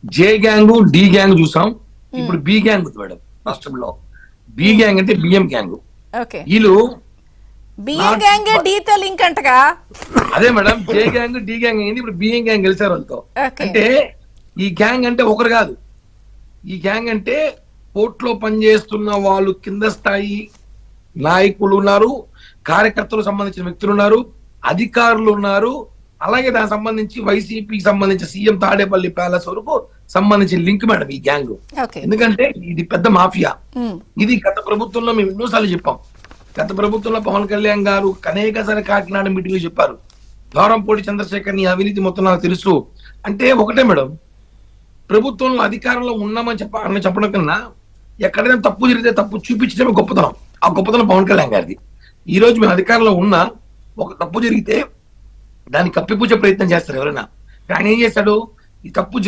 జే gang, D gang చూసాం. ఇప్పుడు B gang ఉంది మేడం రాష్ట్రంలో. బి గ్యాంగ్ అంటే బిఎం గ్యాంగ్. వీళ్ళు బియ్యం గ్యాంగ్ డీతో లింక్ అంటగా. అదే మేడం, జే గ్యాంగ్ డి గ్యాంగ్ అయింది, ఇప్పుడు బిఎం గ్యాంగ్ గెలిచారు వాళ్ళతో. అంటే ఈ గ్యాంగ్ అంటే ఒకరు కాదు. ఈ గ్యాంగ్ అంటే కోర్టులో పనిచేస్తున్న వాళ్ళు, కింద స్థాయి నాయకులు ఉన్నారు, కార్యకర్తలకు సంబంధించిన వ్యక్తులు ఉన్నారు, అధికారులు ఉన్నారు. అలాగే దానికి సంబంధించి వైసీపీకి సంబంధించి సీఎం తాడేపల్లి ప్యాలెస్ వరకు సంబంధించిన లింక్ మేడం ఈ గ్యాంగ్. ఎందుకంటే ఇది పెద్ద మాఫియా. ఇది గత ప్రభుత్వంలో మేము ఎన్నోసార్లు చెప్పాం. గత ప్రభుత్వంలో పవన్ కళ్యాణ్ గారు అనేకసారి కాకినాడ మీటింగ్ లో చెప్పారు, దూరంపూడి చంద్రశేఖర్ నీ అవినీతి మొత్తం నాకు తెలుసు అంటే. ఒకటే మేడం, ప్రభుత్వంలో అధికారంలో ఉన్నామని చెప్పడం కన్నా ఎక్కడైనా తప్పు జరిగితే తప్పు చూపించడమే గొప్పతనం. ఆ గొప్పతనం పవన్ కళ్యాణ్ గారిది. ఈ రోజు మేము అధికారంలో ఉన్నా ఒక తప్పు జరిగితే దాన్ని కప్పిపుచ్చే ప్రయత్నం చేస్తారు ఎవరైనా. ఆయన ఏం చేస్తాడు, ఈ తప్పు